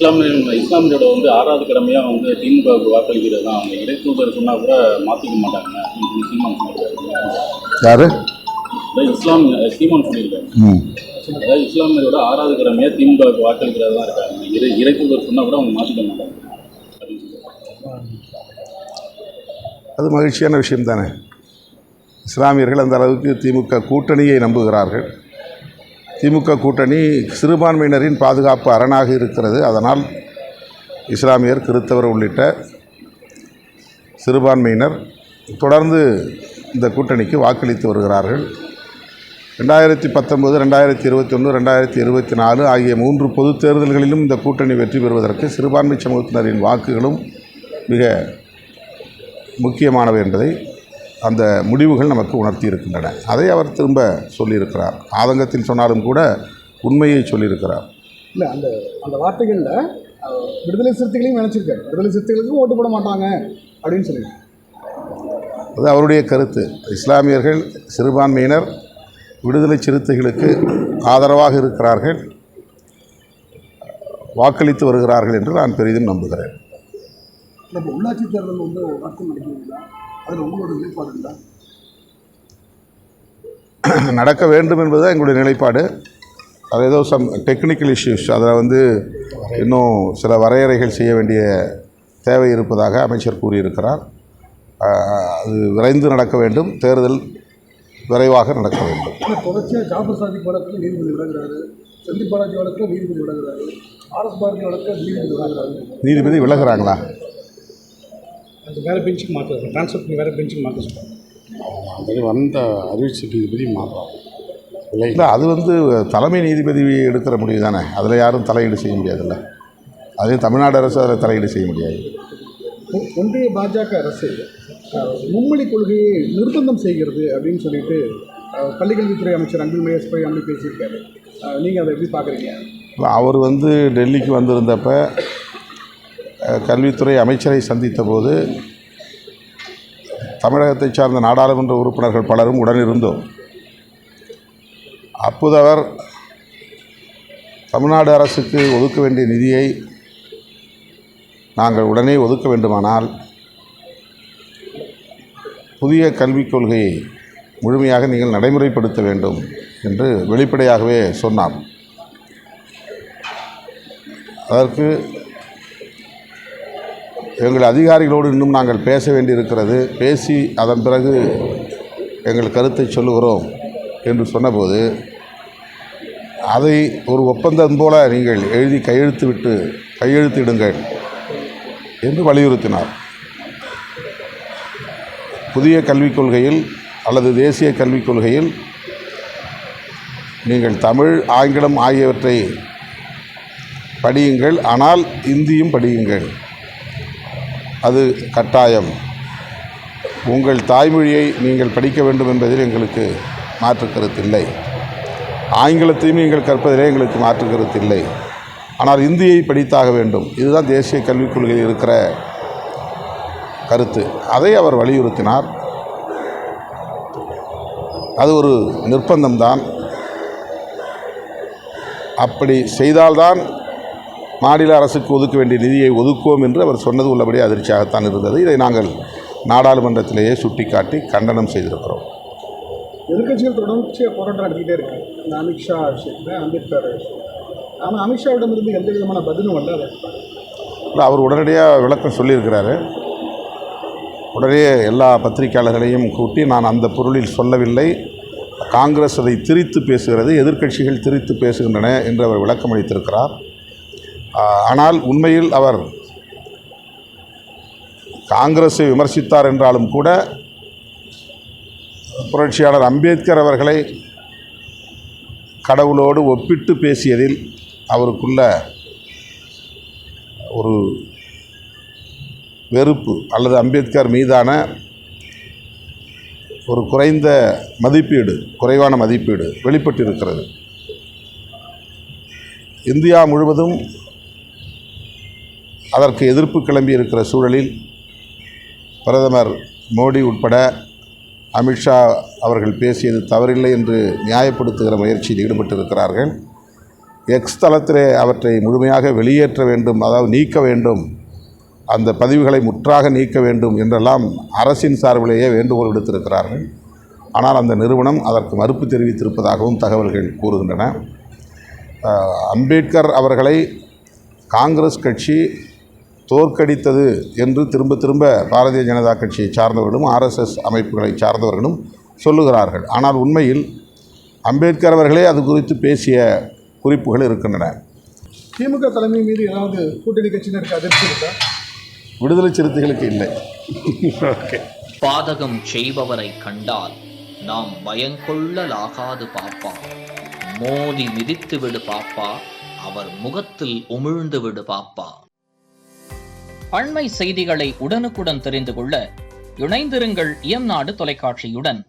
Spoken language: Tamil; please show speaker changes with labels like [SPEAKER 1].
[SPEAKER 1] இஸ்லாமியோட வந்து 6வது கடமையாக வந்து திமுகவுக்கு வாக்களிக்கிறது தான். அவங்க இடைத்தூதர் சொன்னால் கூட மாற்றிக்க மாட்டாங்க. சீமான் சொல்லியிருக்காரு.
[SPEAKER 2] யாரு?
[SPEAKER 1] சீமான் சொல்லியிருக்காரு. அதாவது இஸ்லாமியரோட 6வது கடமையாக திமுகவுக்கு வாக்களிக்கிறது தான் இருக்காங்க. இடைத்தூதர் சொன்னால் கூட அவங்க மாற்றிக்க மாட்டாங்க.
[SPEAKER 2] அது மகிழ்ச்சியான விஷயம் தானே. இஸ்லாமியர்கள் அந்த அளவுக்கு திமுக கூட்டணியை நம்புகிறார்கள். திமுக கூட்டணி சிறுபான்மையினரின் பாதுகாப்பு அரணாக இருக்கிறது. அதனால் இஸ்லாமியர், கிறித்தவர் உள்ளிட்ட சிறுபான்மையினர் தொடர்ந்து இந்த கூட்டணிக்கு வாக்களித்து வருகிறார்கள். 2019, 2021, 2024 ஆகிய 3 பொதுத் தேர்தல்களிலும் இந்த கூட்டணி வெற்றி பெறுவதற்கு சிறுபான்மை சமூகத்தினரின் வாக்குகளும் மிக முக்கியமானவை என்பதை அந்த முடிவுகள் நமக்கு உணர்த்தி இருக்கின்றன. அதை அவர் திரும்ப சொல்லியிருக்கிறார். ஆதங்கத்தில் சொன்னாலும் கூட உண்மையை சொல்லியிருக்கிறார்.
[SPEAKER 3] இல்லை, அந்த அந்த வார்த்தைகளில் விடுதலை சிறுத்தைகளையும் நினச்சிருக்காரு. விடுதலை சிறுத்தைகளுக்கும் ஓட்டு போட மாட்டாங்க அப்படின்னு சொல்லியிருக்காரு.
[SPEAKER 2] அது அவருடைய கருத்து. இஸ்லாமியர்கள், சிறுபான்மையினர் விடுதலை சிறுத்தைகளுக்கு ஆதரவாக இருக்கிறார்கள், வாக்களித்து வருகிறார்கள் என்று நான் பெரிதும் நம்புகிறேன்.
[SPEAKER 3] இப்போ உள்ளாட்சி தேர்தல் வந்து வாக்கு நடக்குதுங்களா? அதில் உங்களோட நிலைப்பாடு இல்லை?
[SPEAKER 2] நடக்க வேண்டும் என்பது தான் எங்களுடைய நிலைப்பாடு. அது ஏதோ டெக்னிக்கல் இஷ்யூஸ், அதில் வந்து இன்னும் சில வரையறைகள் செய்ய வேண்டிய தேவை இருப்பதாக அமைச்சர் கூறியிருக்கிறார். அது விரைந்து நடக்க வேண்டும். தேர்தல் விரைவாக நடக்க வேண்டும்.
[SPEAKER 3] தொடர்ச்சியாக ஜாஃபர் சாதிக் வழக்கில் நீதிபதி விலகிறாரு, செந்தில் பாலாஜி வழக்கில் நீதிபதி விலகிறாரு, ஆர்எஸ் பாரதி வழக்கில் நீதிபதி விலகிறாரு.
[SPEAKER 2] நீதிபதி விலகிறாங்களா?
[SPEAKER 3] அது வேறு பெஞ்சுக்கு மாற்ற ட்ரான்ஸ்ஃபர் பண்ணி வேறு பெஞ்சுக்கு மாற்ற சொல்கிறாங்க.
[SPEAKER 4] அது வந்த அறிவிச்சு நீதிபதி மாற்றலாம்.
[SPEAKER 2] இல்லை, அது வந்து தலைமை நீதிபதி எடுக்கிற முடிவு தானே. அதில் யாரும் தலையீடு செய்ய முடியாதுல்ல. அதையும் தமிழ்நாடு அரசு அதில் தலையீடு செய்ய முடியாது.
[SPEAKER 3] ஒன்றிய பாஜக அரசு மும்மொழி கொள்கையை நிர்பந்தம் செய்கிறது அப்படின்னு சொல்லிட்டு பள்ளிக்கல்வித்துறை அமைச்சர் அன்பில் மகேஷ் பொய்யாமொழி பேசியிருக்காரு. நீங்கள் அதை எப்படி பார்க்குறீங்க?
[SPEAKER 2] அவர் வந்து டெல்லிக்கு வந்திருந்தப்ப கல்வித்துறை அமைச்சரை சந்தித்த போது தமிழகத்தை சார்ந்த நாடாளுமன்ற உறுப்பினர்கள் பலரும் உடனிருந்தோம். அப்போது அவர் தமிழ்நாடு அரசுக்கு ஒதுக்க வேண்டிய நிதியை நாங்கள் உடனே ஒதுக்க வேண்டுமானால் புதிய கல்விக் கொள்கையை முழுமையாக நீங்கள் நடைமுறைப்படுத்த வேண்டும் என்று வெளிப்படையாகவே சொன்னார். அதற்கு எங்கள் அதிகாரிகளோடு இன்னும் நாங்கள் பேச வேண்டியிருக்கிறது, பேசி அதன் பிறகு எங்கள் கருத்தை சொல்லுகிறோம் என்று சொன்னபோது அதை ஒரு ஒப்பந்தம் போல நீங்கள் எழுதி கையெழுத்திடுங்கள் என்று வலியுறுத்தினார். புதிய கல்விக் கொள்கையில் அல்லது தேசிய கல்விக் கொள்கையில் நீங்கள் தமிழ், ஆங்கிலம் ஆகியவற்றை படியுங்கள், ஆனால் இந்தியும் படியுங்கள், அது கட்டாயம். உங்கள் தாய்மொழியை நீங்கள் படிக்க வேண்டும் என்பதில் எங்களுக்கு மாற்று கருத்தில்லை. ஆங்கிலத்தையும் நீங்கள் கற்பதிலே எங்களுக்கு மாற்று கருத்தில்லை. ஆனால் இந்தியை படித்தாக வேண்டும். இதுதான் தேசிய கல்விக் கொள்கையில் இருக்கிற கருத்து. அதை அவர் வலியுறுத்தினார். அது ஒரு நிர்பந்தம்தான். அப்படி செய்தால்தான் மாநில அரசுக்கு ஒதுக்க வேண்டிய நிதியை ஒதுக்குவோம் என்று அவர் சொன்னது உள்ளபடி அதிர்ச்சியாகத்தான் இருந்தது. இதை நாங்கள் நாடாளுமன்றத்திலேயே சுட்டிக்காட்டி கண்டனம் செய்திருக்கிறோம்.
[SPEAKER 3] எதிர்கட்சிகள் தொடர்ச்சியாக போராட்டம் நடத்திக்கிட்டே இருக்கு. இந்த அமித்ஷா விஷயத்தில், அம்பேத்கர் விஷயம். ஆனால் அமித்ஷாவிடமிருந்து எந்த விதமான பதிலும் வரல.
[SPEAKER 2] இல்லை, அவர் உடனடியாக விளக்கம் சொல்லியிருக்கிறாரு. உடனே எல்லா பத்திரிகையாளர்களையும் கூட்டி நான் அந்த பொருளில் சொல்லவில்லை, காங்கிரஸ் அதை திரித்து பேசுகிறது, எதிர்க்கட்சிகள் திரித்து பேசுகின்றன என்று அவர் விளக்கம் அளித்திருக்கிறார். ஆனால் உண்மையில் அவர் காங்கிரஸை விமர்சித்தார் என்றாலும் கூட புரட்சியாளர் அம்பேத்கர் அவர்களை கடவுளோடு ஒப்பிட்டு பேசியதில் அவருக்குள்ள ஒரு வெறுப்பு அல்லது அம்பேத்கர் மீதான ஒரு குறைவான மதிப்பீடு வெளிப்பட்டிருக்கிறது. இந்தியா முழுவதும் அதற்கு எதிர்ப்பு கிளம்பி இருக்கிற சூழலில் பிரதமர் மோடி உட்பட அமித்ஷா அவர்கள் பேசியது தவறில்லை என்று நியாயப்படுத்துகிற முயற்சியில் ஈடுபட்டிருக்கிறார்கள். எக்ஸ் தளத்திலே அவற்றை முழுமையாக வெளியேற்ற வேண்டும், அதாவது நீக்க வேண்டும், அந்த பதிவுகளை முற்றாக நீக்க வேண்டும் என்றெல்லாம் அரசின் சார்பிலேயே வேண்டுகோள் விடுத்திருக்கிறார்கள். ஆனால் அந்த நிறுவனம் அதற்கு மறுப்பு தெரிவித்திருப்பதாகவும் தகவல்கள் கூறுகின்றன. அம்பேத்கர் அவர்களை காங்கிரஸ் கட்சி தோற்கடித்தது என்று திரும்ப திரும்ப பாரதிய ஜனதா கட்சியை சார்ந்தவர்களும் RSS அமைப்புகளை சார்ந்தவர்களும் சொல்லுகிறார்கள். ஆனால் உண்மையில் அம்பேத்கர் அவர்களே அது குறித்து பேசிய குறிப்புகள் இருக்கின்றன.
[SPEAKER 3] திமுக தலைமை மீது ஏதாவது கூட்டணி கட்சியினருக்கு அதிர்ச்சி இருக்கா?
[SPEAKER 2] விடுதலை சிறுத்தைகளுக்கு இல்லை.
[SPEAKER 5] பாதகம் செய்பவரை கண்டால் நாம் பயங்கொள்ளலாகாது பாப்பா, மோதி மிதித்து விடு பாப்பா, அவர் முகத்தில் உமிழ்ந்து விடு பாப்பா. அண்மை செய்திகளை உடனுக்குடன் தெரிந்து கொள்ள இணைந்திருங்கள் இயம்நாடு தொலைக்காட்சியுடன்.